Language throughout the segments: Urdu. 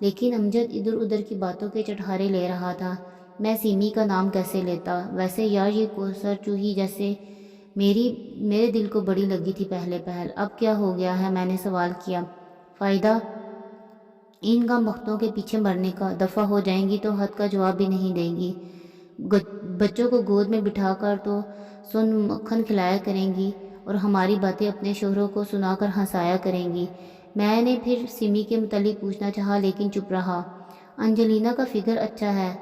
لیکن امجد ادھر ادھر کی باتوں کے چٹخارے لے رہا تھا۔ میں سیمی کا نام کیسے لیتا؟ ویسے یار یہ کوثر چوہی جیسے میرے دل کو بڑی لگی تھی پہلے پہل، اب کیا ہو گیا ہے؟ میں نے سوال کیا۔ فائدہ ان کا بختوں کے پیچھے مرنے کا، دفع ہو جائیں گی تو حد کا جواب بھی نہیں دیں گی، بچوں کو گود میں بٹھا کر تو سن مکھن کھلایا کریں گی اور ہماری باتیں اپنے شوہروں کو سنا کر ہنسایا کریں گی۔ میں نے پھر سمی کے متعلق پوچھنا چاہا لیکن چپ رہا۔ انجلینا کا فگر اچھا ہے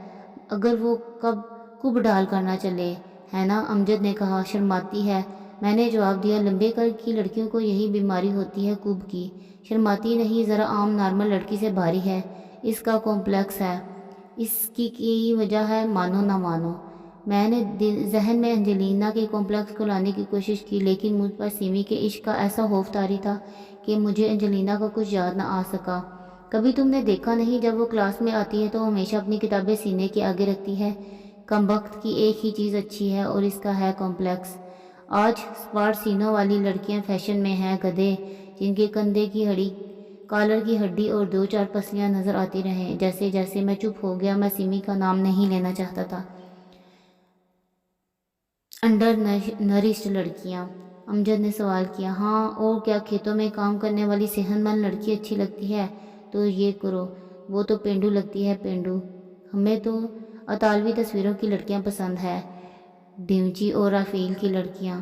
اگر وہ کب ڈال کرنا چلے ہے نا؟ امجد نے کہا۔ شرماتی ہے، میں نے جواب دیا۔ لمبے قد کی لڑکیوں کو یہی بیماری ہوتی ہے، کب کی۔ شرماتی نہیں، ذرا عام نارمل لڑکی سے بھاری ہے، اس کا کمپلیکس ہے، اس کی وجہ ہے مانو نہ مانو۔ میں نے ذہن میں انجلینا کے کمپلیکس کو لانے کی کوشش کی لیکن مجھ پر سیمی کے عشق کا ایسا خوف طاری تھا کہ مجھے انجلینا کا کچھ یاد نہ آ سکا۔ کبھی تم نے دیکھا نہیں جب وہ کلاس میں آتی ہے تو ہمیشہ اپنی کتابیں سینے کے آگے رکھتی ہے؟ کمبخت کی ایک ہی چیز اچھی ہے اور اس کا ہے کمپلیکس۔ آج سپاٹ سینوں والی لڑکیاں فیشن میں ہیں، گدھے جن کے کندھے کی ہڈی، کالر کی ہڈی اور دو چار پسلیاں نظر آتی رہیں۔ جیسے جیسے میں چپ ہو گیا، میں سیمی کا نام نہیں لینا چاہتا تھا۔ انڈر نرسڈ لڑکیاں؟ امجد نے سوال کیا۔ ہاں، اور کیا کھیتوں میں کام کرنے والی صحت مند لڑکی اچھی لگتی ہے تو یہ کرو، وہ تو پینڈو لگتی ہے، پینڈو۔ ہمیں تو اطالوی تصویروں کی لڑکیاں پسند ہے، ڈیونچی اور رافیل کی لڑکیاں۔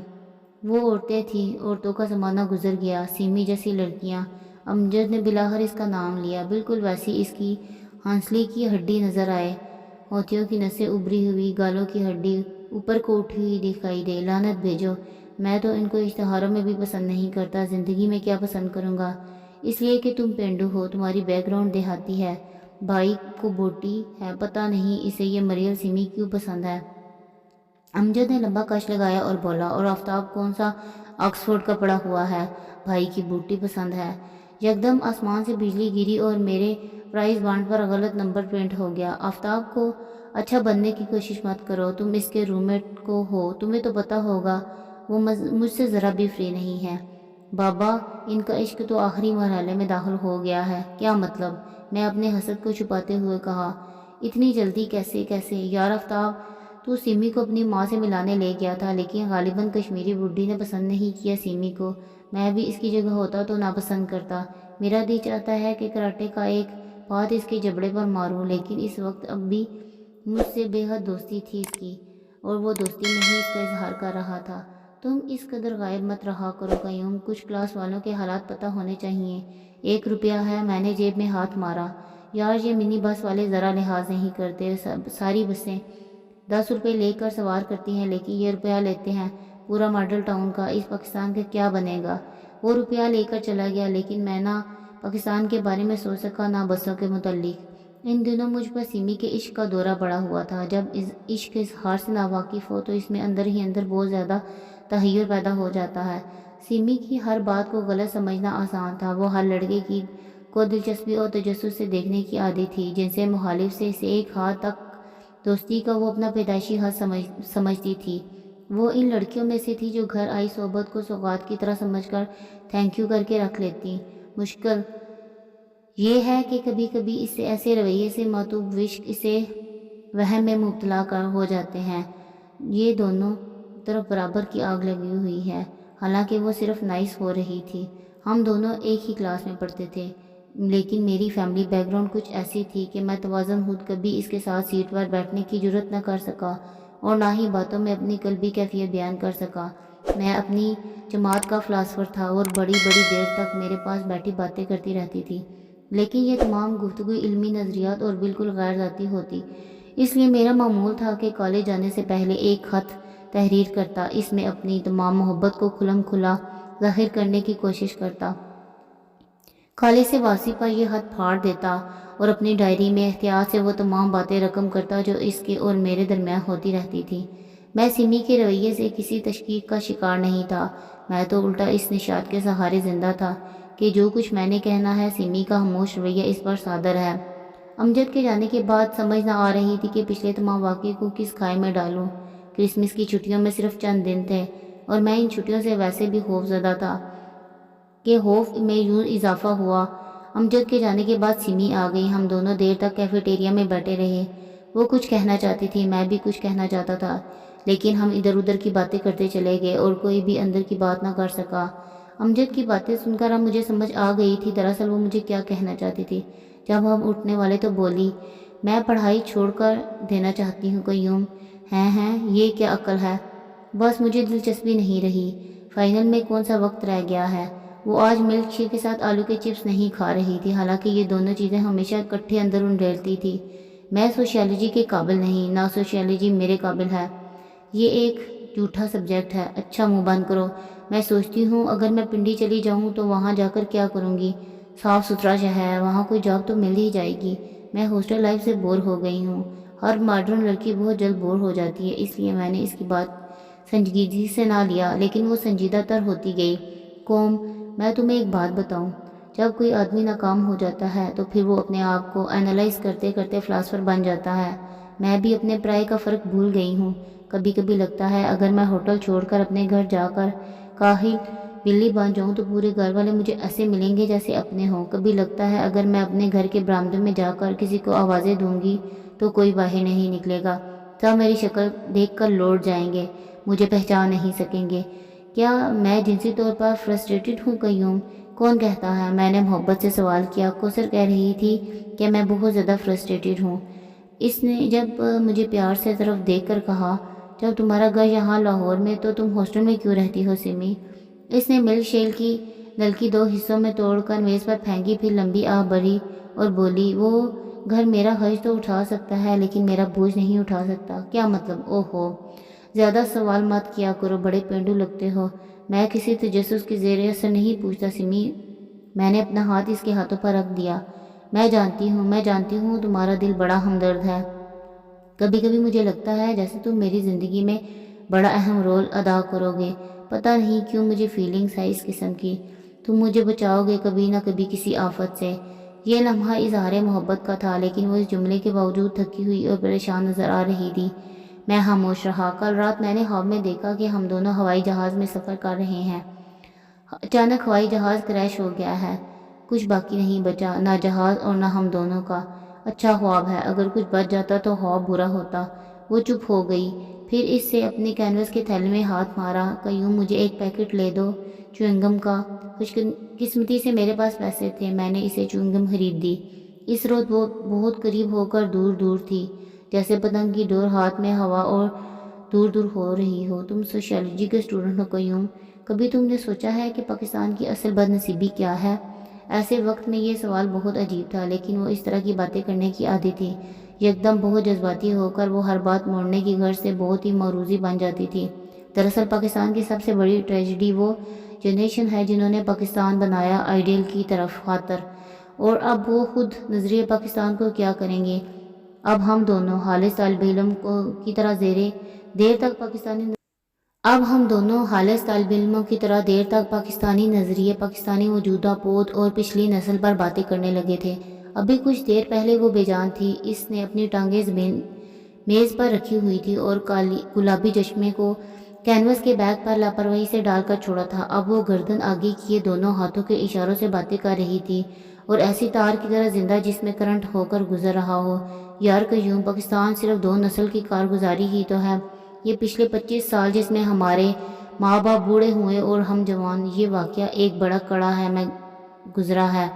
وہ عورتیں تھیں، عورتوں کا زمانہ گزر گیا۔ سیمی جیسی لڑکیاں؟ امجد نے بلاخر اس کا نام لیا۔ بالکل ویسی اس کی ہانسلی کی ہڈی نظر آئے، ہونٹیوں کی نسیں ابری ہوئی، گالوں کی ہڈی اوپر کو اٹھی ہوئی دکھائی دے۔ لعنت بھیجو، میں تو ان کو اشتہاروں میں بھی پسند نہیں کرتا، زندگی میں کیا پسند کروں گا؟ اس لیے کہ تم پینڈو ہو، تمہاری بیک گراؤنڈ دیہاتی ہے، بھائی کو بوٹی ہے، پتہ نہیں اسے یہ مریل سیمی کیوں پسند ہے۔ امجد نے لمبا کش لگایا اور بولا، اور آفتاب کون سا آکسفورڈ کا پڑھا ہوا ہے، بھائی کی بوٹی پسند ہے؟ یکدم آسمان سے بجلی گری اور میرے پرائز بانڈ پر غلط نمبر پرنٹ ہو گیا۔ آفتاب کو اچھا بننے کی کوشش مت کرو، تم اس کے روم میٹ کو ہو، تمہیں تو پتہ ہوگا وہ مجھ سے ذرا بھی فری نہیں ہے۔ بابا، ان کا عشق تو آخری مرحلے میں داخل ہو گیا ہے۔ کیا مطلب؟ میں اپنے حسد کو چھپاتے ہوئے کہا۔ اتنی جلدی کیسے یار آفتاب، تو سیمی کو اپنی ماں سے ملانے لے گیا تھا لیکن غالباً کشمیری بڈھی نے پسند نہیں کیا سیمی کو۔ میں بھی اس کی جگہ ہوتا تو ناپسند کرتا۔ میرا دل چاہتا ہے کہ کراٹے کا ایک پات اس کے جبڑے پر ماروں، لیکن اس وقت اب بھی مجھ سے بے حد دوستی تھی اس کی، اور وہ دوستی میں ہی اس کا اظہار کر رہا تھا۔ تم اس قدر غائب مت رہا کرو قیوم، کچھ کلاس والوں کے حالات پتہ ہونے چاہیے۔ 1 روپیہ ہے، میں نے جیب میں ہاتھ مارا۔ یار یہ منی بس والے ذرا لحاظ نہیں کرتے، ساری بسیں 10 روپے لے کر سوار کرتی ہیں لیکن یہ روپیہ لیتے ہیں پورا ماڈل ٹاؤن کا، اس پاکستان کا کیا بنے گا؟ وہ روپیہ لے کر چلا گیا لیکن میں نہ پاکستان کے بارے میں سوچ سکا نہ بسوں کے متعلق۔ ان دنوں مجھ پر سیمی کے عشق کا دورہ پڑا ہوا تھا۔ جب عشق کے اظہار سے ناواقف ہو تو اس میں اندر ہی اندر بہت زیادہ تحیر پیدا ہو جاتا ہے۔ سیمی کی ہر بات کو غلط سمجھنا آسان تھا۔ وہ ہر لڑکے کو دلچسپی اور تجسس سے دیکھنے کی عادی تھی، جن سے مخالف سے ایک حد تک دوستی کا وہ اپنا پیدائشی حد سمجھتی تھی۔ وہ ان لڑکیوں میں سے تھی جو گھر آئی صحبت کو سوغات کی طرح سمجھ کر تھینک یو کر کے رکھ لیتی۔ مشکل یہ ہے کہ کبھی کبھی اس سے ایسے رویے سے معطوب عشق اسے وہم میں مبتلا ہو جاتے ہیں۔ یہ دونوں طرف برابر کی آگ لگی ہوئی ہے، حالانکہ وہ صرف نائس ہو رہی تھی۔ ہم دونوں ایک ہی کلاس میں پڑھتے تھے لیکن میری فیملی بیک گراؤنڈ کچھ ایسی تھی کہ میں توازن خود کبھی اس کے ساتھ سیٹ پر بیٹھنے کی جرات نہ کر سکا اور نہ ہی باتوں میں اپنی قلبی کیفیت بیان کر سکا۔ میں اپنی جماعت کا فلاسفر تھا اور بڑی دیر تک میرے پاس بیٹھی باتیں کرتی رہتی تھی، لیکن یہ تمام گفتگو علمی نظریات اور بالکل غیر ذاتی ہوتی۔ اس لیے میرا معمول تھا کہ کالج جانے سے پہلے ایک خط تحریر کرتا، اس میں اپنی تمام محبت کو کھلم کھلا ظاہر کرنے کی کوشش کرتا، کالج سے واپسی پر یہ خط پھاڑ دیتا اور اپنی ڈائری میں احتیاط سے وہ تمام باتیں رقم کرتا جو اس کے اور میرے درمیان ہوتی رہتی تھی۔ میں سیمی کے رویے سے کسی تشکیک کا شکار نہیں تھا، میں تو الٹا اس نشاط کے سہارے زندہ تھا کہ جو کچھ میں نے کہنا ہے سیمی کا خاموش رویہ اس پر صادر ہے۔ امجد کے جانے کے بعد سمجھ نہ آ رہی تھی کہ پچھلے تمام واقعے کو کس کھائی میں ڈالوں۔ کرسمس کی چھٹیوں میں صرف چند دن تھے اور میں ان چھٹیوں سے ویسے بھی خوف زدہ تھا کہ خوف میں یوں اضافہ ہوا۔ امجد کے جانے کے بعد سمی آ گئی۔ ہم دونوں دیر تک کیفیٹیریا میں بیٹھے رہے۔ وہ کچھ کہنا چاہتی تھی، میں بھی کچھ کہنا چاہتا تھا، لیکن ہم ادھر ادھر کی باتیں کرتے چلے گئے اور کوئی بھی اندر کی بات نہ کر سکا۔ امجد کی باتیں سن کر اب مجھے سمجھ آ گئی تھی دراصل وہ مجھے کیا کہنا چاہتی تھی۔ جب ہم اٹھنے والے تو بولی، میں پڑھائی چھوڑ کر دینا چاہتی ہوں قیوم۔ ہیں یہ کیا عقل ہے؟ بس مجھے دلچسپی نہیں رہی۔ فائنل میں کون سا وقت رہ گیا ہے؟ وہ آج ملک شیک کے ساتھ آلو کے چپس نہیں کھا رہی تھی، حالانکہ یہ دونوں چیزیں ہمیشہ اکٹھے اندر انڈیلتی تھی۔ میں سوشیالوجی کے قابل نہیں، نہ سوشیالوجی میرے قابل ہے۔ یہ ایک جھوٹا سبجیکٹ ہے۔ اچھا منہ بند کرو۔ میں سوچتی ہوں اگر میں پنڈی چلی جاؤں تو وہاں جا کر کیا کروں گی؟ صاف ستھرا شہر ہے، وہاں کوئی جاب تو مل ہی جائے گی۔ میں ہاسٹل لائف سے بور ہو گئی ہوں۔ ہر ماڈرن لڑکی بہت جلد بور ہو جاتی ہے، اس لیے میں نے اس کی بات سنجیدگی سے نہ لیا، لیکن وہ سنجیدہ تر ہوتی گئی۔ قوم، میں تمہیں ایک بات بتاؤں، جب کوئی آدمی ناکام ہو جاتا ہے تو پھر وہ اپنے آپ کو اینالائز کرتے کرتے فلاسفر بن جاتا ہے۔ میں بھی اپنے پرائے کا فرق بھول گئی ہوں۔ کبھی کبھی لگتا ہے اگر میں ہوٹل چھوڑ کر اپنے گھر جا کر کاہل بلی بن جاؤں تو پورے گھر والے مجھے ایسے ملیں گے جیسے اپنے ہوں۔ کبھی لگتا ہے اگر میں اپنے گھر کے برآمدے میں جا کر کسی کو آوازیں دوں گی تو کوئی باہر نہیں نکلے گا، سب میری شکل دیکھ کر لوٹ جائیں گے، مجھے پہچان نہیں سکیں گے۔ کیا میں جنسی طور پر فرسٹریٹڈ ہوں قیوم؟ کون کہتا ہے؟ میں نے محبت سے سوال کیا۔ کوثر کہہ رہی تھی کہ میں بہت زیادہ فرسٹریٹڈ ہوں۔ اس نے جب مجھے پیار سے طرف دیکھ کر کہا، جب تمہارا گھر یہاں لاہور میں تو تم ہاسٹل میں کیوں رہتی ہو سمی؟ اس نے ملک شیل کی نلکی 2 حصوں میں توڑ کر میز پر پھینکی، پھر لمبی آہ بھری اور بولی، وہ گھر میرا حج تو اٹھا سکتا ہے لیکن میرا بوجھ نہیں اٹھا سکتا۔ کیا مطلب؟ اوہو، زیادہ سوال مت کیا کرو، بڑے پینڈو لگتے ہو۔ میں کسی تجسس کے زیر اثر نہیں پوچھتا سمی۔ میں نے اپنا ہاتھ اس کے ہاتھوں پر رکھ دیا۔ میں جانتی ہوں تمہارا دل بڑا ہمدرد ہے۔ کبھی کبھی مجھے لگتا ہے جیسے تم میری زندگی میں بڑا اہم رول ادا کرو گے۔ پتہ نہیں کیوں مجھے فیلنگز ہے اس قسم کی۔ تم مجھے بچاؤ گے کبھی نہ کبھی کسی آفت سے۔ یہ لمحہ اظہار محبت کا تھا، لیکن وہ اس جملے کے باوجود تھکی ہوئی اور پریشان نظر آ رہی تھی۔ میں خاموش رہا۔ کل رات میں نے خواب میں دیکھا کہ ہم دونوں ہوائی جہاز میں سفر کر رہے ہیں۔ اچانک ہوائی جہاز کریش ہو گیا ہے۔ کچھ باقی نہیں بچا، نہ جہاز اور نہ ہم دونوں کا۔ اچھا خواب ہے، اگر کچھ بچ جاتا تو خواب برا ہوتا۔ وہ چپ ہو گئی، پھر اس سے اپنے کینوس کے تھیلے میں ہاتھ مارا۔ قیوم، مجھے ایک پیکٹ لے دو چیونگم کا۔ خوش قسمتی سے میرے پاس پیسے تھے، میں نے اسے چیونگم خرید دی۔ اس روز وہ بہت قریب ہو کر دور دور تھی، جیسے پتنگ کی ڈور ہاتھ میں ہوا اور دور دور ہو رہی ہو۔ تم سوشیالوجی کے اسٹوڈنٹ ہو قیوم، کبھی تم نے سوچا ہے کہ پاکستان کی اصل بد نصیبی کیا ہے؟ ایسے وقت میں یہ سوال بہت عجیب تھا، لیکن وہ اس طرح کی باتیں کرنے کی عادی تھی۔ یکدم بہت جذباتی ہو کر وہ ہر بات موڑنے کی غرض سے بہت ہی موروثی بن جاتی تھی۔ دراصل پاکستان کی سب سے بڑی ٹریجڈی وہ جنریشن ہے جنہوں نے پاکستان بنایا آئیڈیل کی طرف خاطر، اور اب وہ خود نظریہ پاکستان کو کیا کریں گے۔ اب ہم دونوں خالص طالب علم کی طرح دیر تک پاکستانی نظریے، پاکستانی موجودہ پود اور پچھلی نسل پر باتیں کرنے لگے تھے۔ ابھی کچھ دیر پہلے وہ بے جان تھی۔ اس نے اپنی ٹانگیں میز پر رکھی ہوئی تھی اور گلابی چشمے کو کینوس کے بیگ پر لاپرواہی سے ڈال کر چھوڑا تھا۔ اب وہ گردن آگے کیے دونوں ہاتھوں کے اشاروں سے باتیں کر رہی تھی، اور ایسی تار کی طرح زندہ جس میں کرنٹ ہو کر گزر رہا ہو۔ یار قیوم، پاکستان صرف 2 نسل کی کارگزاری ہی تو ہے۔ یہ پچھلے 25 سال جس میں ہمارے ماں باپ بوڑھے ہوئے اور ہم جوان، یہ واقعہ ایک بڑا کڑا ہے میں گزرا ہے۔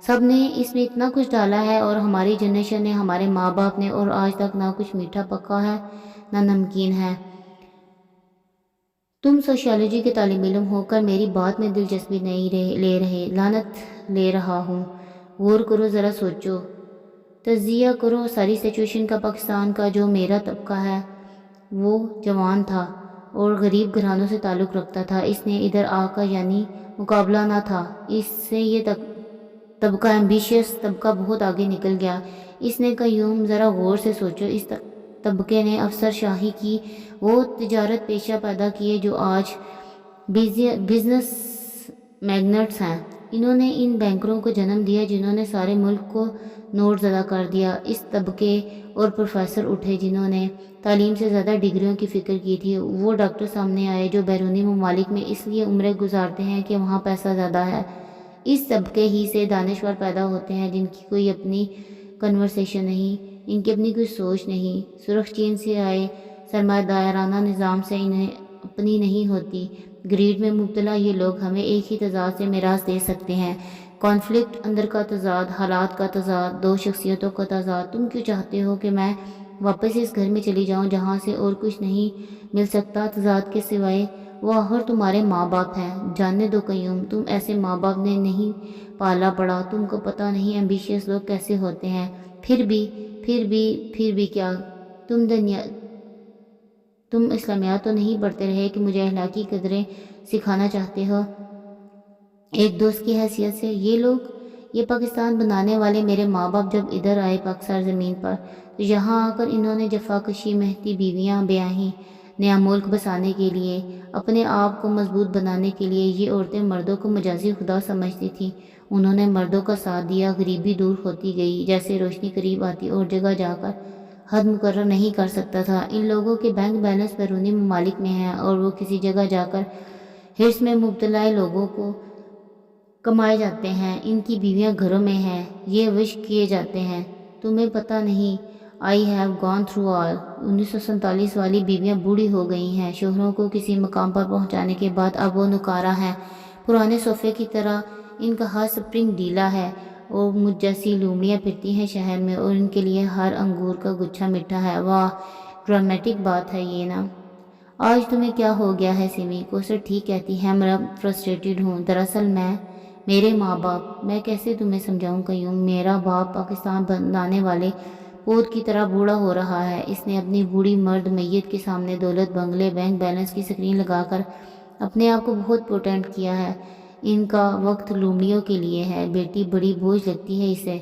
سب نے اس میں اتنا کچھ ڈالا ہے، اور ہماری جنریشن نے، ہمارے ماں باپ نے، اور آج تک نہ کچھ میٹھا پکا ہے نہ نمکین ہے۔ تم سوشیالوجی کے طالب علم ہو کر میری بات میں دلچسپی نہیں لے رہے۔ لعنت لے رہا ہوں۔ غور کرو، ذرا سوچو، تجزیہ کرو ساری سچویشن کا۔ پاکستان کا جو میرا طبقہ ہے وہ جوان تھا اور غریب گھرانوں سے تعلق رکھتا تھا۔ اس نے ادھر آ کر یعنی مقابلہ نہ تھا، اس سے یہ طبقہ ایمبیشیس طبقہ بہت آگے نکل گیا۔ اس نے قیوم، ذرا غور سے سوچو، اس طبقے نے افسر شاہی کی وہ تجارت پیشہ پیدا کیے جو آج بزنس میگنٹس ہیں۔ انہوں نے ان بینکروں کو جنم دیا جنہوں نے سارے ملک کو نوٹ زدہ کر دیا۔ اس طبقے اور پروفیسر اٹھے جنہوں نے تعلیم سے زیادہ ڈگریوں کی فکر کی تھی۔ وہ ڈاکٹر سامنے آئے جو بیرونی ممالک میں اس لیے عمریں گزارتے ہیں کہ وہاں پیسہ زیادہ ہے۔ اس طبقے ہی سے دانشور پیدا ہوتے ہیں جن کی کوئی اپنی کنورسیشن نہیں، ان کی اپنی کوئی سوچ نہیں۔ سرخ چین سے آئے سرمایہ دارانہ نظام سے انہیں اپنی نہیں ہوتی۔ گریڈ میں مبتلا یہ لوگ ہمیں ایک ہی تضاد سے میراث دے سکتے ہیں، کانفلکٹ، اندر کا تضاد، حالات کا تضاد، دو شخصیتوں کا تضاد۔ تم کیوں چاہتے ہو کہ میں واپس اس گھر میں چلی جاؤں جہاں سے اور کچھ نہیں مل سکتا تضاد کے سوائے؟ وہ آخر تمہارے ماں باپ ہیں۔ جاننے دو قیوم، تم ایسے ماں باپ نے نہیں پالا پڑا، تم کو پتہ نہیں ایمبیشیس لوگ کیسے ہوتے ہیں۔ پھر بھی کیا تم اسلامیات تو نہیں پڑھتے رہے کہ مجھے اخلاقی قدریں سکھانا چاہتے ہو؟ ایک دوست کی حیثیت سے یہ پاکستان بنانے والے میرے ماں باپ جب ادھر آئے پاکستان زمین پر، تو یہاں آ کر انہوں نے جفا کشی مہتی بیویاں بیاہیں، نیا ملک بسانے کے لیے، اپنے آپ کو مضبوط بنانے کے لیے۔ یہ عورتیں مردوں کو مجازی خدا سمجھتی تھیں، انہوں نے مردوں کا ساتھ دیا، غریبی دور ہوتی گئی، جیسے روشنی قریب آتی اور جگہ جا کر حد مقرر نہیں کر سکتا تھا۔ ان لوگوں کے بینک بیلنس بیرونی ممالک میں ہیں اور وہ کسی جگہ جا کر ہرس میں مبتلا لوگوں کو کمائے جاتے ہیں، ان کی بیویاں گھروں میں ہیں، یہ وش کیے جاتے ہیں۔ تمہیں پتہ نہیں، I have gone through all. 1947 والی بیویاں بوڑھی ہو گئی ہیں، شوہروں کو کسی مقام پر پہنچانے کے بعد اب وہ نکارہ ہیں، پرانے صوفے کی طرح ان کا ہر سپرنگ ڈھیلا ہے، اور مجھ جیسی لومڑیاں پھرتی ہیں شہر میں اور ان کے لیے ہر انگور کا گچھا میٹھا ہے۔ واہ، ڈرامٹک بات ہے یہ نا۔ آج تمہیں کیا ہو گیا ہے سمی؟ کوثر ٹھیک کہتی ہے، میں فرسٹریٹڈ ہوں۔ دراصل میرے ماں باپ، میں کیسے تمہیں سمجھاؤں قیوم؟ میرا باپ پاکستان بنانے والے پوت کی طرح بوڑھا ہو رہا ہے۔ اس نے اپنی بوڑھی مرد میت کے سامنے دولت، بنگلے، بینک بیلنس کی سکرین لگا کر اپنے آپ کو بہت پوٹینٹ کیا ہے۔ ان کا وقت لومڑیوں کے لیے ہے، بیٹی بڑی بوجھ لگتی ہے اسے۔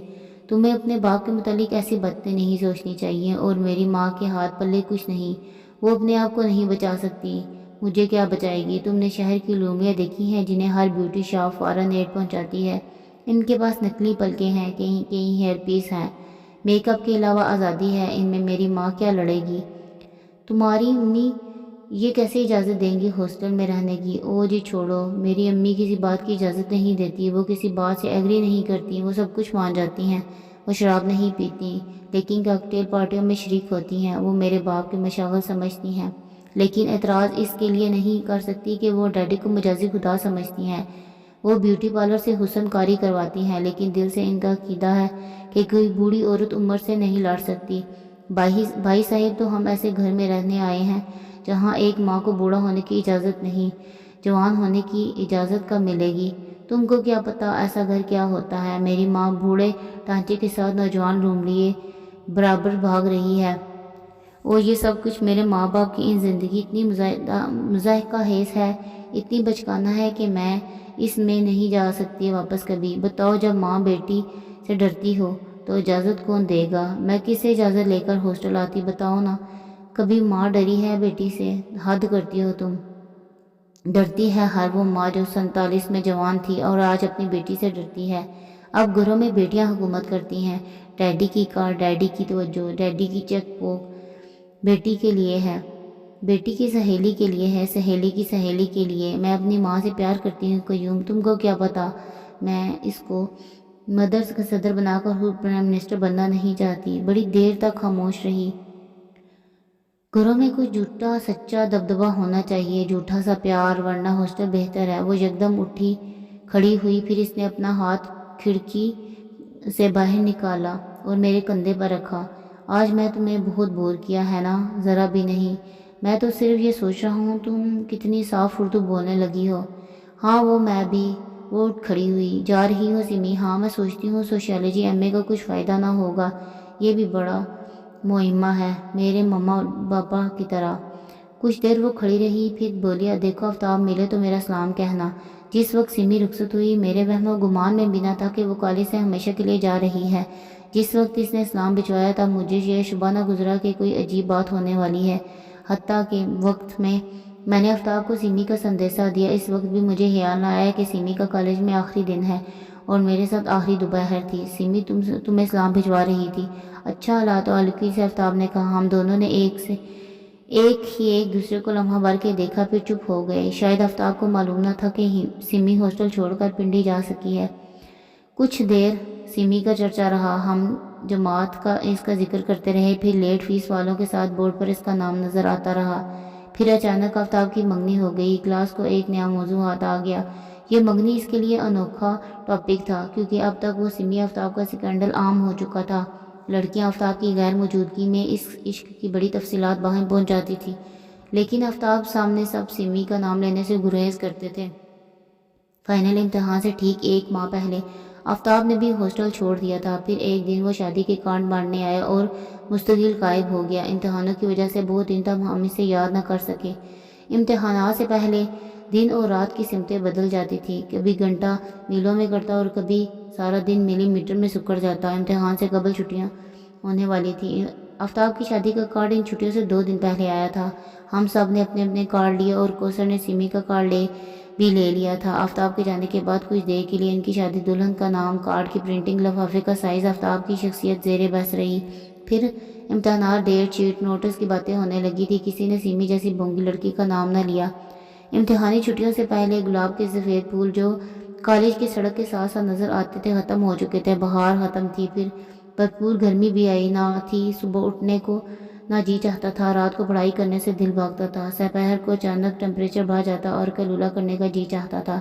تمہیں اپنے باپ کے متعلق ایسی باتیں نہیں سوچنی چاہیے، اور میری ماں کے ہاتھ پلے کچھ نہیں، وہ اپنے آپ کو نہیں بچا سکتی، مجھے کیا بچائے گی؟ تم نے شہر کی لومڑیاں دیکھی ہیں جنہیں ہر بیوٹی شاپ فوراً ایڈ پہنچاتی ہے؟ ان کے پاس نکلی پلکیں ہیں، کہیں ہیئر پیس ہیں، میک اپ کے علاوہ آزادی ہے، ان میں میری ماں کیا لڑے گی؟ تمہاری امی یہ کیسے اجازت دیں گی ہاسٹل میں رہنے کی؟ او جی چھوڑو، میری امی کسی بات کی اجازت نہیں دیتی، وہ کسی بات سے ایگری نہیں کرتی، وہ سب کچھ مان جاتی ہیں۔ وہ شراب نہیں پیتی لیکن کاکٹیل پارٹیوں میں شریک ہوتی ہیں، وہ میرے باپ کے مشاغل سمجھتی ہیں، لیکن اعتراض اس کے لیے نہیں کر سکتی کہ وہ ڈیڈی کو مجازی خدا سمجھتی ہیں۔ وہ بیوٹی پارلر سے حسن کاری کرواتی ہیں، لیکن دل سے ان کا عقیدہ ہے کہ کوئی بوڑھی عورت عمر سے نہیں لڑ سکتی۔ بھائی صاحب، تو ہم ایسے گھر میں رہنے آئے ہیں جہاں ایک ماں کو بوڑھا ہونے کی اجازت نہیں، جوان ہونے کی اجازت کب ملے گی؟ تم کو کیا پتا ایسا گھر کیا ہوتا ہے؟ میری ماں بوڑھے ڈھانچے کے ساتھ نوجوان لومڑیے برابر بھاگ رہی ہے، اور یہ سب کچھ میرے ماں باپ کی ان زندگی اتنی مضحکہ خیز ہے، اتنی بچکانہ ہے کہ میں اس میں نہیں جا سکتی واپس کبھی۔ بتاؤ، جب ماں بیٹی سے ڈرتی ہو تو اجازت کون دے گا؟ میں کس سے اجازت لے کر ہاسٹل آتی؟ بتاؤ نا، کبھی ماں ڈری ہے بیٹی سے؟ حد کرتی ہو تم۔ ڈرتی ہے ہر وہ ماں جو 47 میں جوان تھی اور آج اپنی بیٹی سے ڈرتی ہے۔ اب گھروں میں بیٹیاں حکومت کرتی ہیں، ڈیڈی کی کار، ڈیڈی کی توجہ، ڈیڈی کی چیک بک بیٹی کے لیے ہے، بیٹی کی سہیلی کے لیے ہے، سہیلی کی سہیلی کے لیے۔ میں اپنی ماں سے پیار کرتی ہوں قیوم، تم کو کیا پتا؟ میں اس کو مدرسہ کا صدر بنا کر خود پرائم منسٹر بننا نہیں چاہتی۔ بڑی دیر تک خاموش رہی۔ گھروں میں کچھ جھوٹا سچا دبدبہ ہونا چاہیے، جھوٹا سا پیار، ورنہ ہاسٹل بہتر ہے۔ وہ یکدم اٹھی کھڑی ہوئی، پھر اس نے اپنا ہاتھ کھڑکی سے باہر نکالا اور میرے کندھے پر رکھا۔ آج میں تمہیں بہت بور کیا ہے نا؟ ذرا بھی نہیں، میں تو صرف یہ سوچ رہا ہوں تم کتنی صاف اردو بولنے لگی ہو۔ ہاں، میں بھی۔ وہ اٹھ کھڑی ہوئی۔ جا رہی ہو سمی؟ ہاں، میں سوچتی ہوں سوشیالوجی ایم اے کا کچھ فائدہ نہ ہوگا، یہ بھی بڑا معمہ ہے، میرے مما پاپا کی طرح۔ کچھ دیر وہ کھڑی رہی، پھر بولی، دیکھو آفتاب ملے تو میرا سلام کہنا۔ جس وقت سمی رخصت ہوئی، میرے وہم و گمان میں بنا تھا کہ وہ کالج سے ہمیشہ کے لیے جا رہی ہے۔ جس وقت اس نے سلام بھجوایا تب مجھے یہ شبہ نہ گزرا کہ کوئی عجیب بات ہونے والی ہے، حتیٰ کہ وقت میں نے آفتاب کو سمی کا سندیشہ دیا، اس وقت بھی مجھے خیال نہ آیا کہ سمی کا کالج میں آخری دن ہے اور میرے ساتھ آخری دوپہر تھی۔ سمی تمہیں سلام بھجوا رہی تھی؟ اچھا، لا تعلقی سے آفتاب نے کہا۔ ہم دونوں نے ایک دوسرے کو لمحہ بھر کے دیکھا پھر چپ ہو گئے۔ شاید آفتاب کو معلوم نہ تھا کہ سمی ہاسٹل چھوڑ کر پنڈی جا سکی ہے۔ کچھ دیر سمی کا چرچا رہا، ہم جماعت کا اس کا ذکر کرتے رہے، پھر لیٹ فیس والوں کے ساتھ بورڈ پر اس کا نام نظر آتا رہا۔ پھر اچانک آفتاب کی منگنی ہو گئی۔ کلاس کو ایک نیا موضوع ہاتھ آ گیا۔ یہ منگنی اس کے لیے انوکھا ٹاپک تھا کیونکہ اب تک وہ سمی آفتاب کا سکینڈل عام ہو چکا تھا۔ لڑکیاں آفتاب کی غیر موجودگی میں اس عشق کی بڑی تفصیلات باہم پہنچ جاتی تھی، لیکن آفتاب سامنے سب سمی کا نام لینے سے گریز کرتے تھے۔ فائنل امتحان سے ٹھیک 1 ماہ پہلے آفتاب نے بھی ہاسٹل چھوڑ دیا تھا۔ پھر ایک دن وہ شادی کے کارڈ بانٹنے آیا اور مستقل غائب ہو گیا۔ امتحانوں کی وجہ سے بہت دن تک ہم اسے یاد نہ کر سکے۔ امتحانات سے پہلے دن اور رات کی سمتیں بدل جاتی تھی، کبھی گھنٹہ میلوں میں کٹتا اور کبھی سارا دن ملی میٹر میں سکڑ جاتا۔ امتحان سے قبل چھٹیاں ہونے والی تھی۔ آفتاب کی شادی کا کارڈ ان چھٹیوں سے 2 دن پہلے آیا تھا۔ ہم سب نے اپنے اپنے کارڈ لیے اور کوثر نے سمی کا کارڈ بھی لے لیا تھا۔ آفتاب کے جانے کے بعد کچھ دیر کے لیے ان کی شادی دلہن کا نام، کارڈ کی پرنٹنگ، لفافے کا سائز، آفتاب کی شخصیت زیر بحث رہی۔ پھر امتحانات، ڈیٹ شیٹ، نوٹس کی باتیں ہونے لگی تھی۔ کسی نے سمی جیسی بونگی لڑکی کا نام نہ لیا۔ امتحانی چھٹیوں سے پہلے گلاب کے سفید پھول جو کالج کی سڑک کے ساتھ ساتھ نظر آتے تھے ختم ہو چکے تھے۔ بہار ختم تھی، پھر بھرپور گرمی بھی آئی نہ تھی۔ صبح اٹھنے کو نہ جی چاہتا تھا، رات کو پڑھائی کرنے سے دل بھاگتا تھا، سپہر کو اچانک ٹمپریچر بڑھ جاتا اور کلولہ کرنے کا جی چاہتا تھا۔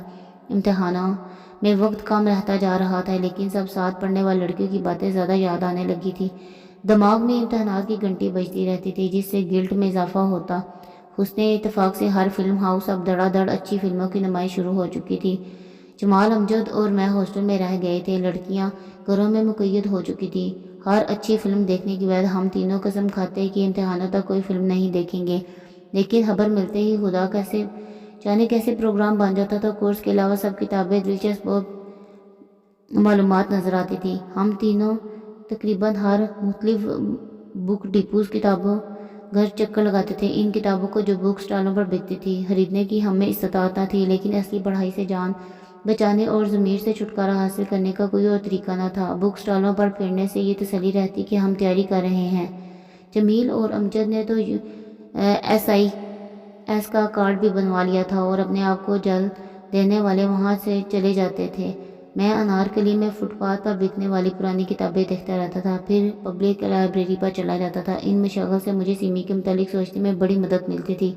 امتحانوں میں وقت کم رہتا جا رہا تھا، لیکن سب ساتھ پڑھنے والی لڑکیوں کی باتیں زیادہ یاد آنے لگی تھی۔ دماغ میں امتحانات کی گھنٹی بجتی رہتی تھی، جس سے گلٹ میں اضافہ ہوتا۔ حسن اتفاق سے ہر فلم ہاؤس اب دھڑا دھڑ اچھی فلموں کی نمائش شروع ہو چکی تھی۔ جمال، امجد اور میں ہاسٹل میں رہ گئے تھے، لڑکیاں گھروں میں مقید ہو چکی تھیں۔ ہر اچھی فلم دیکھنے کے بعد ہم تینوں قسم کھاتے کہ امتحانوں تک کوئی فلم نہیں دیکھیں گے، لیکن خبر ملتے ہی خدا جانے کیسے پروگرام بن جاتا تھا۔ کورس کے علاوہ سب کتابیں دلچسپ اور معلومات نظر آتی تھی۔ ہم تینوں تقریباً ہر مختلف بک ڈپوز کتابوں گھر چکر لگاتے تھے۔ ان کتابوں کو جو بک سٹالوں پر بکتی تھی خریدنے کی ہمیں استطاعت نہ تھی، لیکن اصلی پڑھائی سے جان بچانے اور ضمیر سے چھٹکارا حاصل کرنے کا کوئی اور طریقہ نہ تھا۔ بک سٹالوں پر پھرنے سے یہ تسلی رہتی کہ ہم تیاری کر رہے ہیں۔ جمیل اور امجد نے تو SIS کا کارڈ بھی بنوا لیا تھا اور اپنے آپ کو جل دینے والے وہاں سے چلے جاتے تھے۔ میں انارکلی میں فٹ پاتھ پر بکنے والی پرانی کتابیں دیکھتا رہتا تھا، پھر پبلک لائبریری پر چلا جاتا تھا۔ ان مشاغل سے مجھے سمی کے متعلق سوچنے میں بڑی مدد ملتی تھی۔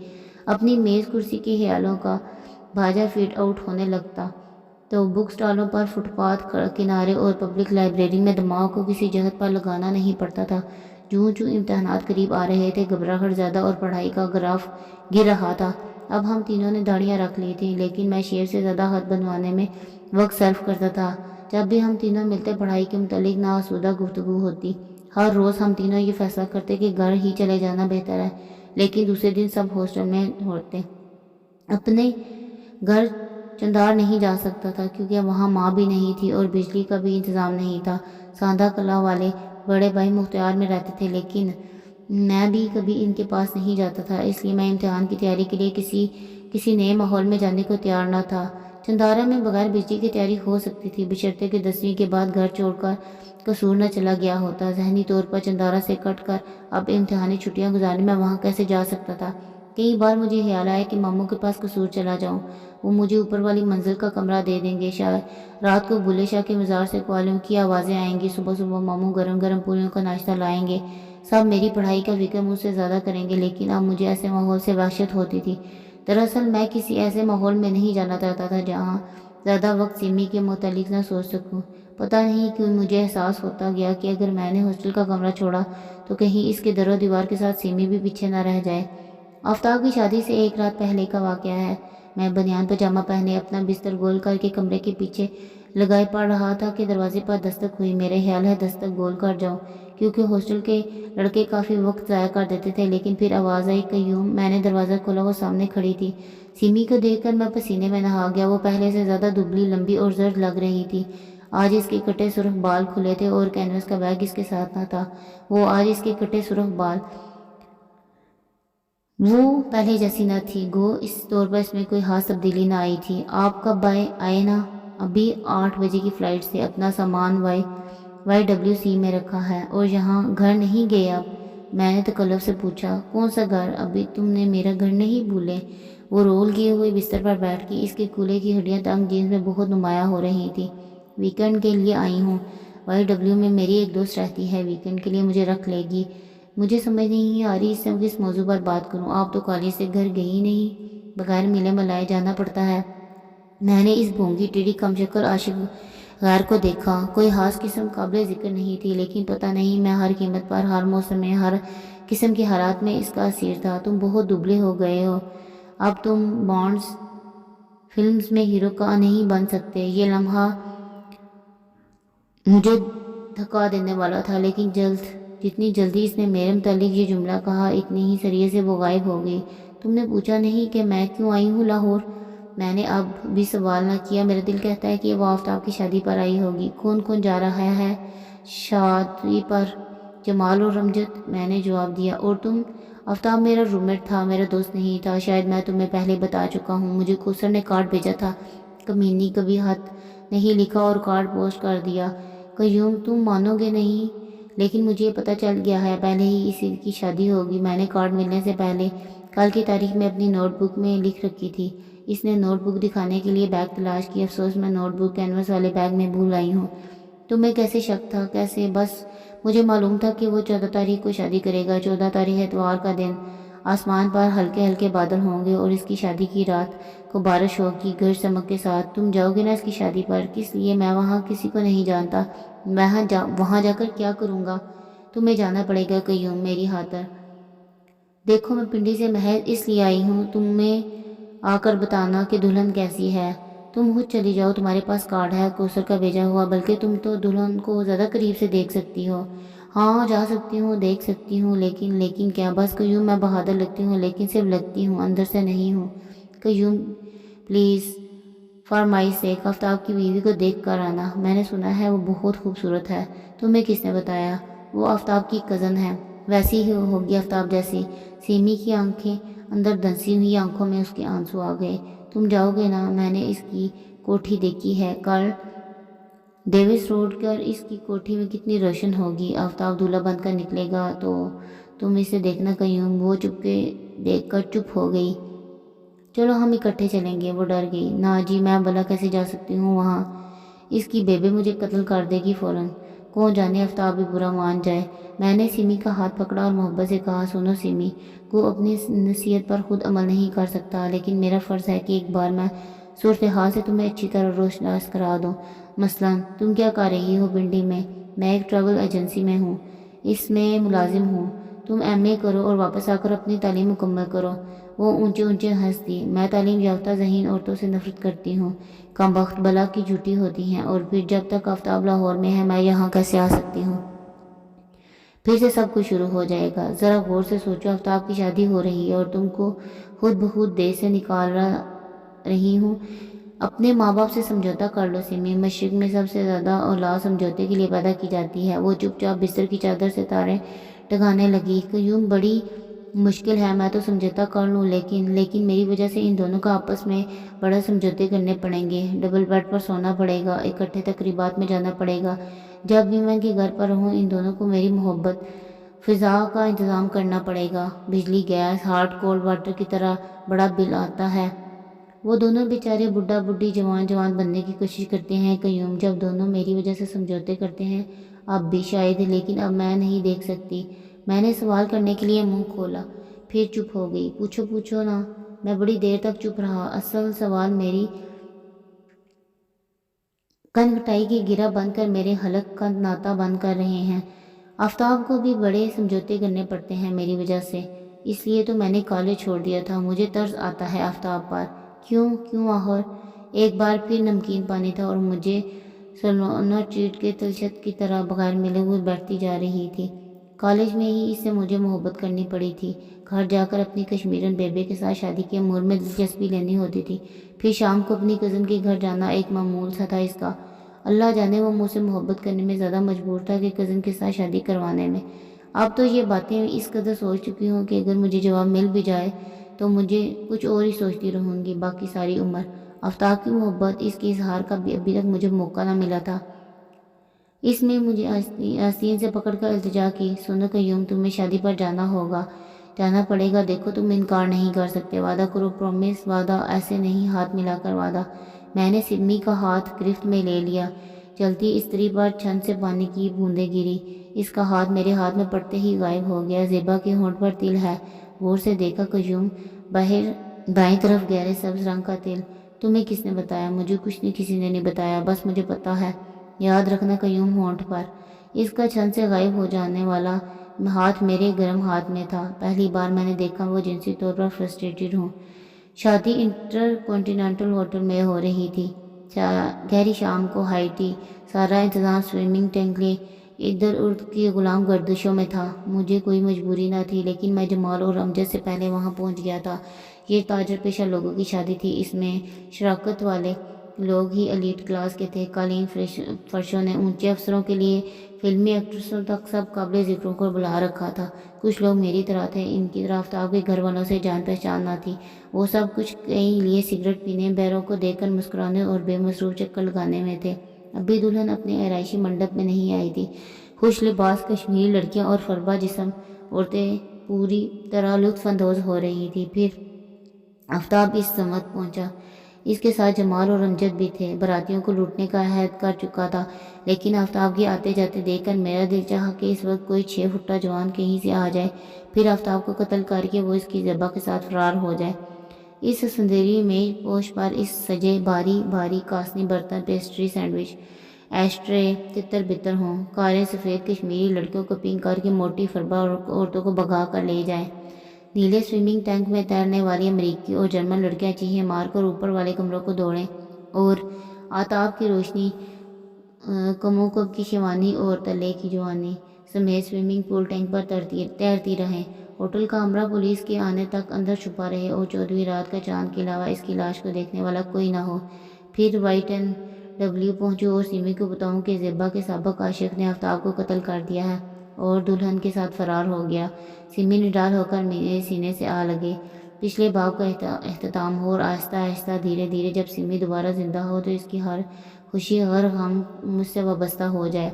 اپنی میز کرسی کے خیالوں کا بھاجا فیڈ آؤٹ ہونے لگتا تو بک سٹالوں پر، فٹ پاتھ کنارے اور پبلک لائبریری میں دماغ کو کسی جہت پر لگانا نہیں پڑتا تھا۔ جوں جوں امتحانات قریب آ رہے تھے، گھبراہٹ زیادہ اور پڑھائی کا گراف گر رہا تھا۔ اب ہم تینوں نے داڑیاں رکھ لی تھیں، لیکن میں شعر سے زیادہ خط بنوانے میں وقت صرف کرتا تھا۔ جب بھی ہم تینوں ملتے پڑھائی کے متعلق ناآسودہ گفتگو ہوتی۔ ہر روز ہم تینوں یہ فیصلہ کرتے کہ گھر ہی چلے جانا بہتر ہے، لیکن دوسرے دن سب ہاسٹل میں ہوتے۔ اپنے گھر چندار نہیں جا سکتا تھا کیونکہ وہاں ماں بھی نہیں تھی اور بجلی کا بھی انتظام نہیں تھا۔ ساندھا کلا والے بڑے بھائی مختار میں رہتے تھے، لیکن میں بھی کبھی ان کے پاس نہیں جاتا تھا، اس لیے میں امتحان کی تیاری کے لیے کسی نئے ماحول میں جانے کو تیار نہ تھا۔ چندارا میں بغیر بجلی کی تیاری ہو سکتی تھی، بشرطے کہ 10ویں کے بعد گھر چھوڑ کر قصور نہ چلا گیا ہوتا۔ ذہنی طور پر چندارا سے کٹ کر اب امتحانی چھٹیاں گزارنے میں وہاں کیسے جا سکتا تھا۔ کئی بار مجھے خیال آیا کہ ماموں کے پاس قصور چلا جاؤں، وہ مجھے اوپر والی منزل کا کمرہ دے دیں گے۔ شاید رات کو بلے شاہ کے مزار سے قوالیوں کی آوازیں آئیں گی، صبح صبح ماموں گرم گرم پوریوں کا ناشتہ لائیں گے، سب میری پڑھائی کا فکر مجھ سے زیادہ کریں گے۔ لیکن اب مجھے ایسے ماحول سے وحشت ہوتی تھی۔ دراصل میں کسی ایسے ماحول میں نہیں جانا چاہتا تھا جہاں زیادہ وقت سمی کے متعلق نہ سوچ سکوں۔ پتہ نہیں کیوں مجھے احساس ہوتا گیا کہ اگر میں نے ہاسٹل کا کمرہ چھوڑا تو کہیں اس کے در و دیوار کے ساتھ سمی بھی پیچھے نہ رہ جائے۔ آفتاب کی شادی سے 1 رات پہلے کا واقعہ ہے۔ میں بنیان پاجامہ پہنے اپنا بستر گول کر کے کمرے کے پیچھے لگائے پڑ رہا تھا کہ دروازے پر دستک ہوئی۔ میرے خیال ہے دستک گول کر جاؤں، کیونکہ ہاسٹل کے لڑکے کافی وقت ضائع کر دیتے تھے، لیکن پھر آواز آئی قیوم۔ میں نے دروازہ کھولا، وہ سامنے کھڑی تھی۔ سمی کو دیکھ کر میں پسینے میں نہا گیا۔ وہ پہلے سے زیادہ دبلی، لمبی اور زرد لگ رہی تھی۔ آج اس کے کٹے سرخ بال کھلے تھے اور کینوس کا بیگ اس کے ساتھ نہ تھا۔ وہ پہلے جیسی نہ تھی، گو اس طور پر اس میں کوئی خاص تبدیلی نہ آئی تھی۔ آپ کب آئے نا؟ ابھی 8 بجے کی فلائٹ سے۔ اپنا سامان YWC میں رکھا ہے اور یہاں گھر نہیں گئے آپ؟ میں نے تکلف سے پوچھا، کون سا گھر؟ ابھی تم نے میرا گھر نہیں بھولے؟ وہ رول کیے ہوئے بستر پر بیٹھ کے اس کے کولے کی ہڈیاں تنگ جینس میں بہت نمایاں ہو رہی تھی۔ ویکینڈ کے لیے آئی ہوں، وائی ڈبلیو میں میری ایک دوست رہتی ہے، ویکینڈ کے لیے مجھے رکھ لے گی۔ مجھے سمجھ نہیں آ رہی اس سے کس موضوع پر بات کروں۔ آپ تو کالج سے گھر گئی نہیں، بغیر ملے ملائے جانا پڑتا ہے۔ میں نے اس بھونگی ٹیڑھی کم شکل عاشق غیر کو دیکھا۔ کوئی خاص قسم قابل ذکر نہیں تھی، لیکن پتہ نہیں میں ہر قیمت پر، ہر موسم میں، ہر قسم کے حالات میں اس کا اسیر تھا۔ تم بہت دبلے ہو گئے ہو، اب تم بانڈز فلمز میں ہیرو کا نہیں بن سکتے۔ یہ لمحہ مجھے تھکا دینے والا تھا، لیکن جتنی جلدی اس نے میرے متعلق یہ جملہ کہا، اتنی ہی سریعے سے وہ غائب ہو گئی۔ تم نے پوچھا نہیں کہ میں کیوں آئی ہوں لاہور؟ میں نے اب بھی سوال نہ کیا۔ میرا دل کہتا ہے کہ وہ آفتاب کی شادی پر آئی ہوگی۔ کون کون جا رہا ہے شادی پر؟ جمال اور رمجت، میں نے جواب دیا۔ اور تم؟ آفتاب میرا روم میٹ تھا، میرا دوست نہیں تھا۔ شاید میں تمہیں پہلے بتا چکا ہوں، مجھے کوثر نے کارڈ بھیجا تھا۔ کمینی کبھی خط نہیں لکھا اور کارڈ پوسٹ کر دیا۔ قیوم، تم مانو گے نہیں، لیکن مجھے یہ پتہ چل گیا ہے، پہلے ہی اس کی شادی ہوگی۔ میں نے کارڈ ملنے سے پہلے کل کی تاریخ میں اپنی نوٹ بک میں لکھ رکھی تھی۔ اس نے نوٹ بک دکھانے کے لیے بیگ تلاش کی۔ افسوس، میں نوٹ بک کینوس والے بیگ میں بھول آئی ہوں۔ تمہیں کیسے شک تھا؟ کیسے؟ بس مجھے معلوم تھا کہ وہ 14 تاریخ کو شادی کرے گا۔ 14 تاریخ اتوار کا دن، آسمان پر ہلکے ہلکے بادل ہوں گے اور اس کی شادی کی رات کو بارش ہوگی گرج چمک کے ساتھ۔ تم جاؤ گے نا اس کی شادی پر؟ کس لیے؟ میں وہاں کسی کو نہیں جانتا۔ وہاں جا کر کیا کروں گا؟ تمہیں جانا پڑے گا قیوم، میری خاطر۔ دیکھو، میں پنڈی سے محض اس لیے آئی ہوں تمہیں آ کر بتانا کہ دلہن کیسی ہے۔ تم خود چلی جاؤ، تمہارے پاس کارڈ ہے کوثر کا بھیجا ہوا، بلکہ تم تو دلہن کو زیادہ قریب سے دیکھ سکتی ہو۔ ہاں، جا سکتی ہوں، دیکھ سکتی ہوں، لیکن کیا؟ بس قیوم، میں بہادر لگتی ہوں، لیکن صرف لگتی ہوں، اندر سے نہیں ہوں۔ قیوم پلیز، فار مائی سیک، آفتاب کی بیوی کو دیکھ کر آنا۔ میں نے سنا ہے وہ بہت خوبصورت ہے۔ تمہیں کس نے بتایا؟ وہ آفتاب کی کزن ہے، ویسی ہی ہوگی آفتاب جیسی۔ سیمی کی آنکھیں اندر دھنسی ہوئی آنکھوں میں اس کے آنسو آ گئے۔ تم جاؤ گے نا؟ میں نے اس کی کوٹھی دیکھی ہے، کل ڈیوس روڈ پر۔ اس کی کوٹھی میں کتنی روشن ہوگی۔ آفتاب دولہا بن کر نکلے گا تو تم اسے دیکھنا قیوم۔ وہ چپ کے دیکھ کر چپ ہو گئی۔ چلو ہم اکٹھے چلیں گے۔ وہ ڈر گئی۔ نا جی، میں بھلا کیسے جا سکتی ہوں وہاں؟ اس کی بیبے مجھے قتل کر دے گی فوراً۔ کون جانے، آفتاب بھی برا مان جائے۔ میں نے سیمی کا ہاتھ پکڑا اور محبت سے کہا، سنو سیمی، وہ اپنی نصیحت پر خود عمل نہیں کر سکتا، لیکن میرا فرض ہے کہ ایک بار میں صورتحال سے تمہیں اچھی طرح روشناس کرا دوں۔ مثلاً تم کیا کر رہی ہو پنڈی میں؟ میں ایک ٹریول ایجنسی میں ہوں، اس میں ملازم ہوں۔ تم ایم اے کرو اور واپس آ کر اپنی تعلیم مکمل کرو۔ وہ اونچے اونچے ہنس دی۔ میں تعلیم یافتہ ذہین عورتوں سے نفرت کرتی ہوں، کمبخت بلا کی جھوٹی ہوتی ہیں، اور پھر جب تک آفتاب لاہور میں ہے، میں یہاں کیسے آ سکتی ہوں؟ پھر سے سب کچھ شروع ہو جائے گا۔ ذرا غور سے سوچو، آفتاب کی شادی ہو رہی ہے اور تم کو خود بخود دیش سے نکال رہی ہوں۔ اپنے ماں باپ سے سمجھوتا کر لو سیمی۔ مشرق میں سب سے زیادہ اولاد سمجھوتے کے لیے پیدا کی جاتی ہے۔ وہ چپ چاپ بستر کی چادر سے تاریں ٹکانے لگی۔ قیوم، بڑی مشکل ہے، میں تو سمجھوتا کر لوں، لیکن میری وجہ سے ان دونوں کو آپس میں بڑا سمجھوتے کرنے پڑیں گے۔ ڈبل بیڈ پر سونا پڑے گا، اکٹھے تقریبات میں جانا پڑے گا۔ جب بھی میں ان کے گھر پر رہوں، ان دونوں کو میری محبت فضا کا انتظام کرنا پڑے گا۔ بجلی، گیس، ہاٹ، کولڈ واٹر کی طرح بڑا بل آتا ہے۔ وہ دونوں بیچارے بڈھا بڈھی جوان بننے کی کوشش کرتے ہیں قیوم، جب دونوں میری وجہ سے سمجھوتے کرتے ہیں۔ اب بھی شاید، لیکن اب میں نہیں دیکھ سکتی۔ میں نے سوال کرنے کے لیے منہ کھولا، پھر چپ ہو گئی۔ پوچھو نا۔ میں بڑی دیر تک چپ رہا۔ اصل سوال میری کنکٹائی کی گرہ بند کر میرے حلق کا ناتا بند کر رہے ہیں۔ آفتاب کو بھی بڑے سمجھوتے کرنے پڑتے ہیں میری وجہ سے، اس لیے تو میں نے کالج چھوڑ دیا تھا۔ مجھے طرز آتا ہے آفتاب پر۔ کیوں آخر؟ ایک بار پھر نمکین پانی تھا اور مجھے سلونا ٹریٹ کے تلچھٹ کی طرح بغیر ملے ہوئے بیٹھتی جا رہی تھی۔ کالج میں ہی اس سے مجھے محبت کرنی پڑی تھی۔ گھر جا کر اپنی کشمیرن بیبے کے ساتھ شادی کے امور میں دلچسپی لینی ہوتی تھی۔ پھر شام کو اپنی کزن کے گھر جانا ایک معمول سا تھا اس کا۔ اللہ جانے وہ مجھ سے محبت کرنے میں زیادہ مجبور تھا کہ کزن کے ساتھ شادی کروانے میں۔ اب تو یہ باتیں اس قدر سوچ چکی ہوں کہ اگر مجھے جواب مل بھی جائے تو مجھے کچھ اور ہی سوچتی رہوں گی باقی ساری عمر۔ آفتاب کی محبت، اس کے اظہار کا بھی ابھی تک مجھے موقع نہ ملا تھا۔ اس میں مجھے آستین سے پکڑ کر التجا کی، سنو قیوم، تمہیں شادی پر جانا پڑے گا، دیکھو تم انکار نہیں کر سکتے، وعدہ کرو، پرومس، وعدہ، ایسے نہیں، ہاتھ ملا کر وعدہ۔ میں نے سمی کا ہاتھ گرفت میں لے لیا، چلتی استری پر چھن سے پانی کی بوندیں گری، اس کا ہاتھ میرے ہاتھ میں پڑتے ہی غائب ہو گیا۔ زیبا کے ہونٹ پر تل ہے، غور سے دیکھا قیوم، باہر بائیں طرف گہرے سبز رنگ کا تل۔ تمہیں کس نے بتایا؟ مجھے کسی نے نہیں بتایا، بس مجھے پتا ہے، یاد رکھنا قیوم۔ ہونٹ پر اس کا چھن سے غائب ہو جانے والا ہاتھ میرے گرم ہاتھ میں تھا۔ پہلی بار میں نے دیکھا وہ جنسی طور پر فرسٹریٹڈ ہوں۔ شادی انٹر کانٹیننٹل ہوٹل میں ہو رہی تھی، گہری شام کو، ہائی ٹی، سارا انتظام سوئمنگ ٹینک لے ادھر ارد کی غلام گردشوں میں تھا۔ مجھے کوئی مجبوری نہ تھی، لیکن میں جمال اور امجد سے پہلے وہاں پہنچ گیا تھا۔ یہ تاجر پیشہ لوگوں کی شادی تھی، اس میں شراکت والے لوگ ہی ایلیٹ کلاس کے تھے۔ قالین فرشوں نے اونچے افسروں کے لیے فلمی ایکٹریسوں تک سب قابل ذکروں کو بلا رکھا تھا۔ کچھ لوگ میری طرح تھے، ان کی طرح آفتاب کے گھر والوں سے جان پہچان نہ تھی۔ وہ سب کچھ کے لیے سگریٹ پینے، بیروں کو دیکھ کر مسکرانے اور بے مصروف چکر لگانے میں تھے۔ ابھی دلہن اپنے آرائشی منڈپ میں نہیں آئی تھی۔ خوش لباس کشمیری لڑکیاں اور فربا جسم عورتیں پوری طرح لطف اندوز ہو رہی تھی۔ پھر آفتاب اس سمت پہنچا، اس کے ساتھ جمال اور امجد بھی تھے۔ براتیوں کو لوٹنے کا عہد کر چکا تھا، لیکن آفتاب کے آتے جاتے دیکھ کر میرا دل چاہا کہ اس وقت کوئی 6 فٹا جوان کہیں سے آ جائے، پھر آفتاب کو قتل کر کے وہ اس کی زیبا کے ساتھ فرار ہو جائے۔ اس سندری میز پوش پر اس سجے باری باری کاسنی برتن، پیسٹری، سینڈوچ، ایشٹرے تتر بتر ہوں۔ کاریں سفید کشمیری لڑکیوں کو پنک کر کے موٹی فربا عورتوں کو بھگا کر لے جائیں۔ نیلے سوئمنگ ٹینک میں تیرنے والی امریکی اور جرمن لڑکیاں چیخیں مار کر اوپر والے کمروں کو دوڑیں، اور آفتاب کی روشنی، کموکب کی شیوانی اور تلے کی جوانی سمیت سوئمنگ پول ٹینک پر تیرتی رہیں۔ ہوٹل کا عمرہ پولیس کے آنے تک اندر چھپا رہے اور 14ویں رات کا چاند کے علاوہ اس کی لاش کو دیکھنے والا کوئی نہ ہو۔ پھر وائٹ اینڈ ڈبلیو پہنچوں اور سیمی کو بتاؤں کہ زیبا کے سابق عاشق نے آفتاب کو قتل کر دیا ہے اور دلہن کے ساتھ فرار ہو گیا۔ سیمی نڈال ہو کر میرے سینے سے آ لگے۔ پچھلے باب کا اختتام ہو اور آہستہ آہستہ دھیرے دھیرے جب سیمی دوبارہ زندہ ہو تو اس کی ہر خوشی ہر غم مجھ سے وابستہ ہو جائے۔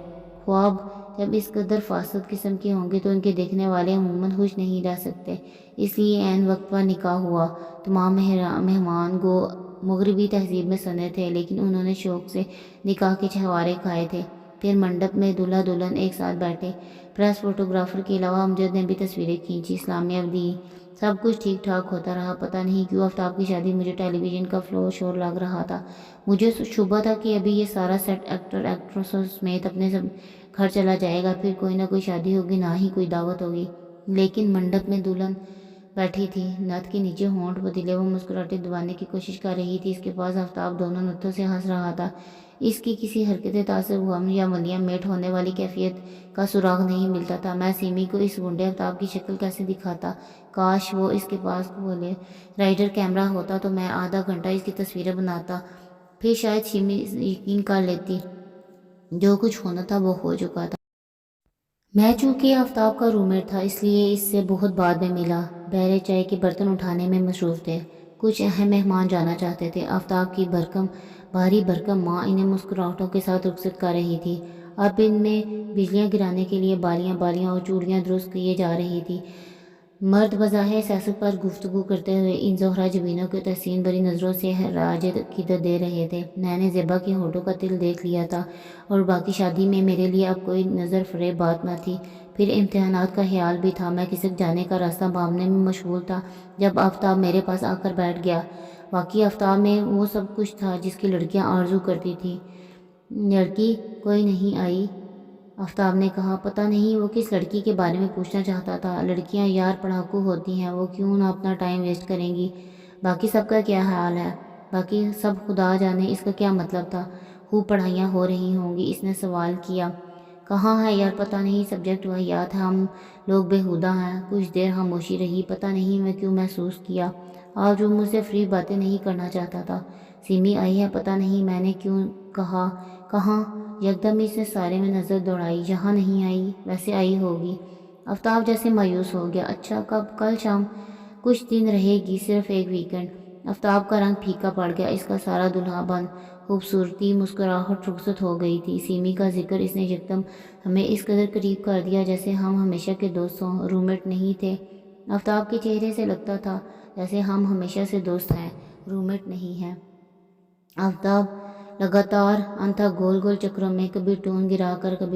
خواب جب اس قدر فاسد قسم کے ہوں گے تو ان کے دیکھنے والے عموماً خوش نہیں رہ سکتے، اس لیے عین وقت پر نکاح ہوا۔ تمام مہمان گو مغربی تہذیب میں سنے تھے، لیکن انہوں نے شوق سے نکاح کے چھوارے کھائے تھے۔ پھر منڈپ میں دلہا دلہن ایک ساتھ بیٹھے، پریس فوٹوگرافر کے علاوہ امجد نے بھی تصویریں کھینچی، اسلامیہ دی، سب کچھ ٹھیک ٹھاک ہوتا رہا۔ پتہ نہیں کیوں آفتاب کی شادی مجھے ٹیلی ویژن کا فلو شور لگ رہا تھا۔ مجھے شبہ تھا کہ ابھی یہ سارا سیٹ ایکٹر ایکٹریسوں سمیت اپنے سب گھر چلا جائے گا، پھر کوئی نہ کوئی شادی ہوگی، نہ ہی کوئی دعوت ہوگی۔ لیکن منڈپ میں دلہن بیٹھی تھی، نتھ کے نیچے ہونٹ پتیلے، وہ مسکراہٹیں دبانے کی کوشش کر رہی تھی، اس کے پاس آفتاب دونوں نتھوں سے ہنس رہا تھا۔ اس کی کسی حرکت تعصب، غم یا ملیاں میٹ ہونے والی کیفیت کا سراغ نہیں ملتا تھا۔ میں سیمی کو اس گنڈے آفتاب کی شکل کیسے دکھاتا؟ کاش وہ اس کے پاس کھولے رائڈر کیمرہ ہوتا تو میں آدھا گھنٹہ اس کی تصویریں بناتا، پھر شاید سیمی یقین کر لیتی جو کچھ ہونا تھا وہ ہو چکا تھا۔ میں چونکہ آفتاب کا روم میٹ تھا، اس لیے اس سے بہت بعد میں ملا۔ بحرے چائے کے برتن اٹھانے میں مصروف تھے، کچھ اہم مہمان جانا چاہتے تھے۔ آفتاب کی بھاری بھرکم ماں انہیں مسکراہٹوں کے ساتھ رخصت کر رہی تھی۔ اب ان میں بجلیاں گرانے کے لیے بالیاں اور چوڑیاں درست کیے جا رہی تھی۔ مرد بظاہر سیاست پر گفتگو کرتے ہوئے ان زہرہ جبینوں کو تحسین بھری نظروں سے خراج عقیدت دے رہے تھے۔ میں نے زیبا کے ہونٹوں کا تل دیکھ لیا تھا، اور باقی شادی میں میرے لیے اب کوئی نظر فریب بات نہ تھی۔ پھر امتحانات کا خیال بھی تھا۔ میں کسک جانے کا راستہ بھانپنے میں مشغول تھا جب آفتاب میرے پاس آ کر بیٹھ گیا۔ واقعی آفتاب میں وہ سب کچھ تھا جس کی لڑکیاں آرزو کرتی تھیں۔ لڑکی کوئی نہیں آئی؟ آفتاب نے کہا۔ پتہ نہیں وہ کس لڑکی کے بارے میں پوچھنا چاہتا تھا۔ لڑکیاں یار پڑھاکو ہوتی ہیں، وہ کیوں نہ اپنا ٹائم ویسٹ کریں گی؟ باقی سب کا کیا حال ہے؟ باقی سب خدا جانے اس کا کیا مطلب تھا؟ خوب پڑھائیاں ہو رہی ہوں گی، اس نے سوال کیا۔ کہاں ہے یار؟ پتہ نہیں، سبجیکٹ واہیات ہے، ہم لوگ بیہودہ ہیں۔ کچھ دیر خاموشی رہی۔ پتہ نہیں میں کیوں محسوس کیا آج وہ مجھ سے فری باتیں نہیں کرنا چاہتا تھا۔ سیمی آئی ہے؟ پتہ نہیں میں نے کیوں کہا کہاں؟ یکدم اس نے سارے میں نظر دوڑائی۔ یہاں نہیں آئی؟ ویسے آئی ہوگی۔ آفتاب جیسے مایوس ہو گیا۔ اچھا کب؟ کل شام۔ کچھ دن رہے گی، صرف ایک ویکنڈ۔ آفتاب کا رنگ پھیکا پڑ گیا، اس کا سارا دلہا بند خوبصورتی مسکراہٹ رخصت ہو گئی تھی۔ سیمی کا ذکر اس نے یکدم ہمیں اس قدر قریب کر دیا جیسے ہم ہمیشہ کے دوست ہوں، روم میٹ نہیں تھے۔ آفتاب کے چہرے سے لگتا تھا جیسے ہم ہمیشہ سے دوست ہیں، روم میٹ نہیں ہیں۔ آفتاب لگاتار تھا، گول گول چکروں میں، کبھی ٹون گرا کر، کبھی